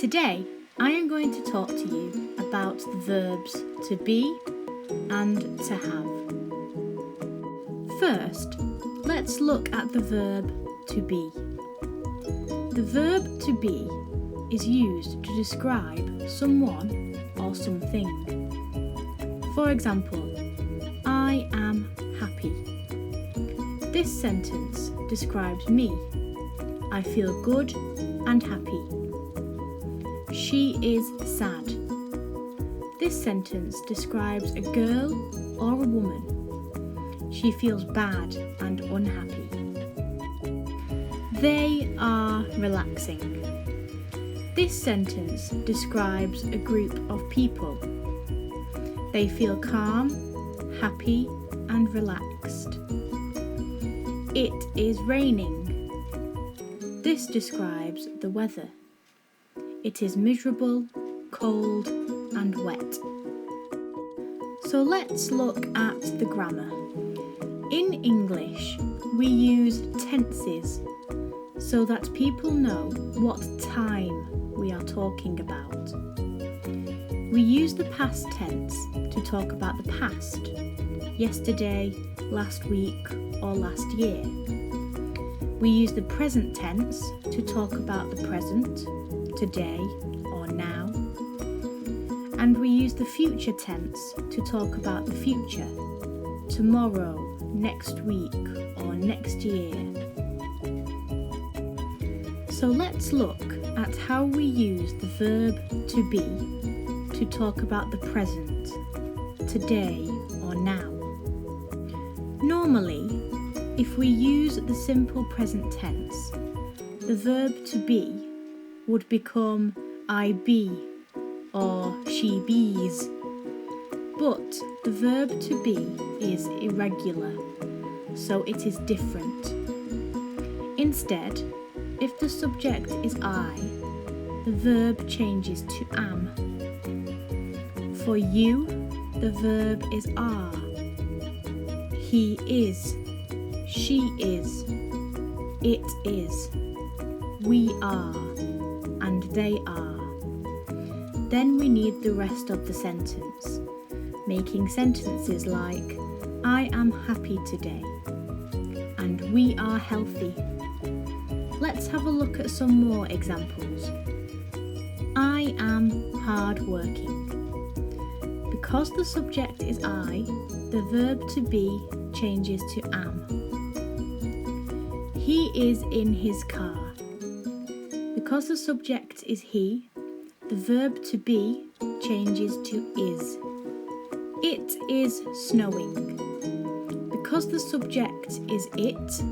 Today, I am going to talk to you about the verbs to be and to have. First, let's look at the verb to be. The verb to be is used to describe someone or something. For example, I am happy. This sentence describes me. I feel good and happy. She is sad. This sentence describes a girl or a woman. She feels bad and unhappy. They are relaxing. This sentence describes a group of people. They feel calm, happy, and relaxed. It is raining. This describes the weather. It is miserable, cold, and wet. So let's look at the grammar. In English, we use tenses so that people know what time we are talking about. We use the past tense to talk about the past, yesterday, last week, or last year. We use the present tense to talk about the present, today, or now. And we use the future tense to talk about the future, tomorrow, next week, or next year. So let's look at how we use the verb to be to talk about the present, today, or now. Normally, if we use the simple present tense, the verb to be would become I be or she bees. But the verb to be is irregular, so it is different. Instead, if the subject is I, the verb changes to am. For you, the verb is are. He is, she is, it is, we are, and they are. Then we need the rest of the sentence, making sentences like I am happy today and we are healthy. Let's have a look at some more examples. I am hard-working. Because the subject is I, the verb to be changes to am. He is in his car. Because the subject is he, the verb to be changes to is. It is snowing. Because the subject is it,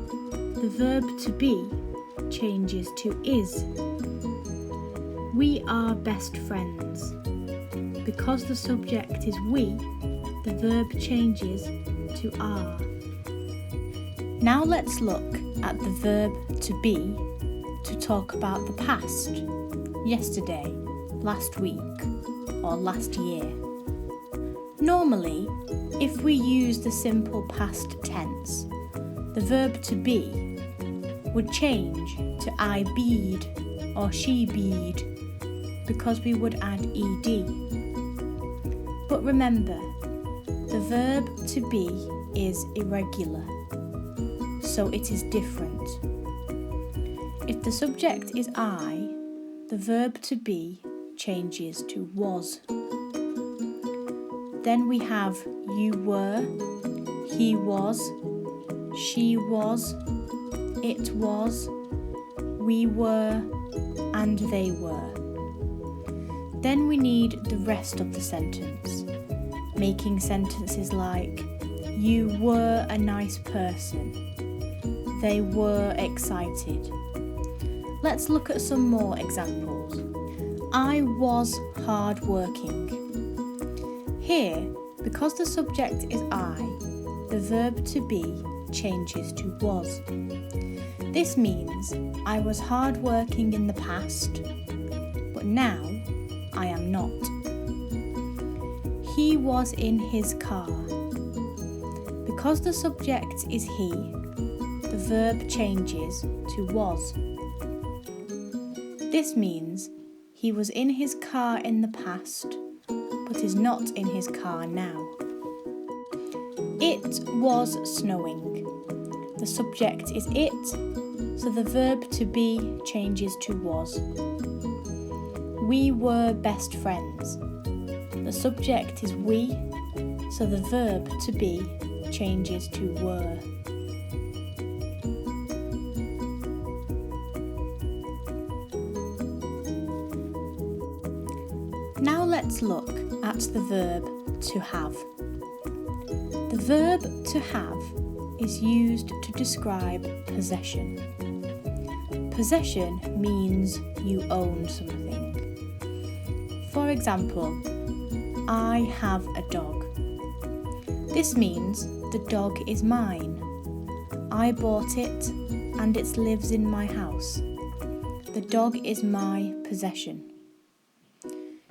the verb to be changes to is. We are best friends. Because the subject is we, the verb changes to are. Now let's look at the verb to be to talk about the past, yesterday, last week, or last year. Normally, if we use the simple past tense, the verb to be would change to I beed or she beed because we would add ed. But remember, the verb to be is irregular, so it is different. If the subject is I, the verb to be changes to was. Then we have you were, he was, she was, it was, we were, and they were. Then we need the rest of the sentence, making sentences like you were a nice person, they were excited. Let's look at some more examples. I was hard-working. Here, because the subject is I, the verb to be changes to was. This means I was hard-working in the past, but now I am not. He was in his car. Because the subject is he, the verb changes to was. This means He was in his car in the past, but is not in his car now. It was snowing. The subject is it, so the verb to be changes to was. We were best friends. The subject is we, so the verb to be changes to were. Now let's look at the verb to have. The verb to have is used to describe possession. Possession means you own something. For example, I have a dog. This means the dog is mine. I bought it and it lives in my house. The dog is my possession.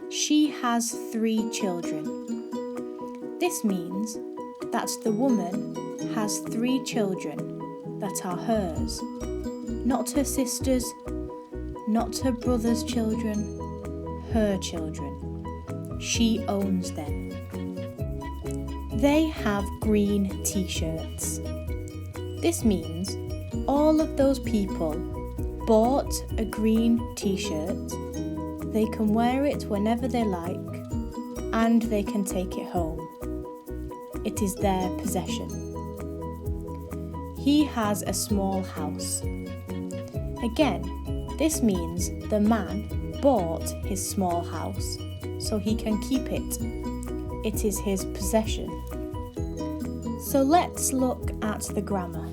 She has 3 children. This means that the woman has 3 children that are hers, not her sister's, not her brother's children, her children. She owns them. They have green t-shirts. This means all of those people bought a green t-shirt. They can wear it whenever they like, and they can take it home. It is their possession. He has a small house. Again, this means the man bought his small house, so he can keep it. It is his possession. So let's look at the grammar.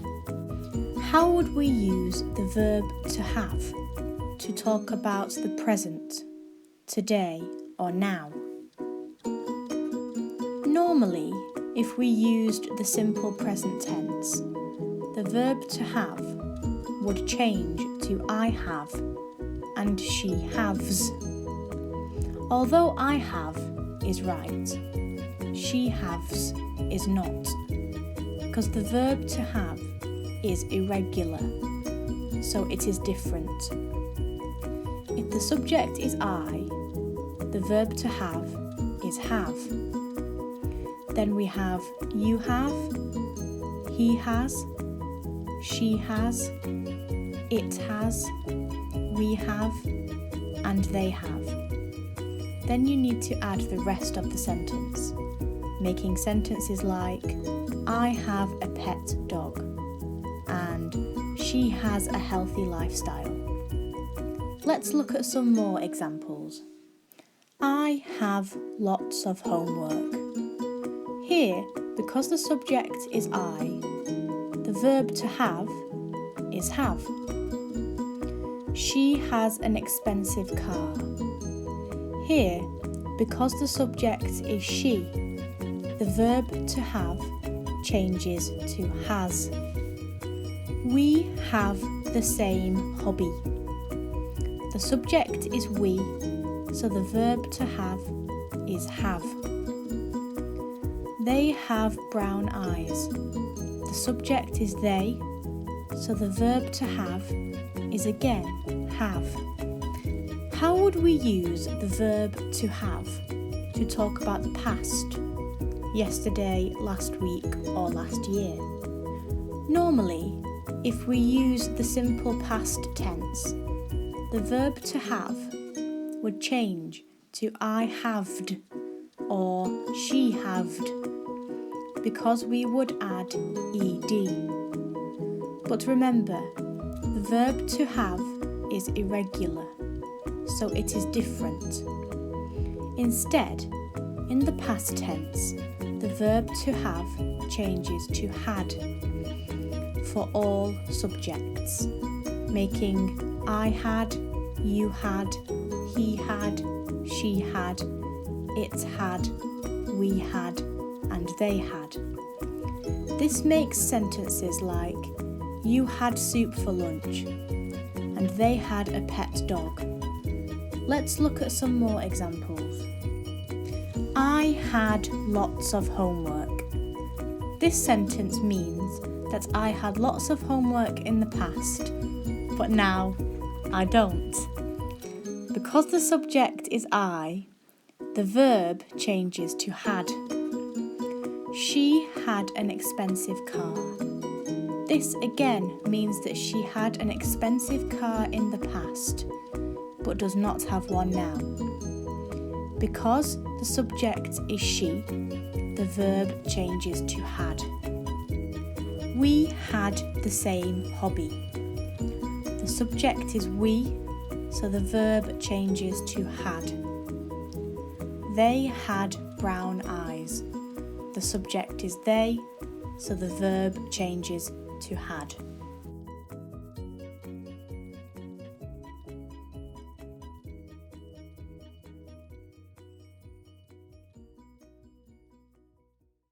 How would we use the verb to have to talk about the present, today or now? Normally, if we used the simple present tense, the verb to have would change to I have and she haves. Although I have is right, she haves is not, because the verb to have is irregular, so it is different. If the subject is I, the verb to have is have. Then we have you have, he has, she has, it has, we have, and they have. Then you need to add the rest of the sentence, making sentences like I have a pet dog and she has a healthy lifestyle. Let's look at some more examples. I have lots of homework. Here, because the subject is I, the verb to have is have. She has an expensive car. Here, because the subject is she, the verb to have changes to has. We have the same hobby. The subject is we, so the verb to have is have. They have brown eyes. The subject is they, so the verb to have is again have. How would we use the verb to have to talk about the past, yesterday, last week, or last year? Normally, if we use the simple past tense, the verb to have would change to I haved or she haved, because we would add ed. But remember, the verb to have is irregular, so it is different. Instead, in the past tense, the verb to have changes to had for all subjects, making I had, you had, he had, she had, it had, we had, and they had. This makes sentences like you had soup for lunch and they had a pet dog. Let's look at some more examples. I had lots of homework. This sentence means that I had lots of homework in the past, but now I don't. Because the subject is I, the verb changes to had. She had an expensive car. This again means that she had an expensive car in the past, but does not have one now. Because the subject is she, the verb changes to had. We had the same hobby. The subject is we, so the verb changes to had. They had brown eyes. The subject is they, so the verb changes to had.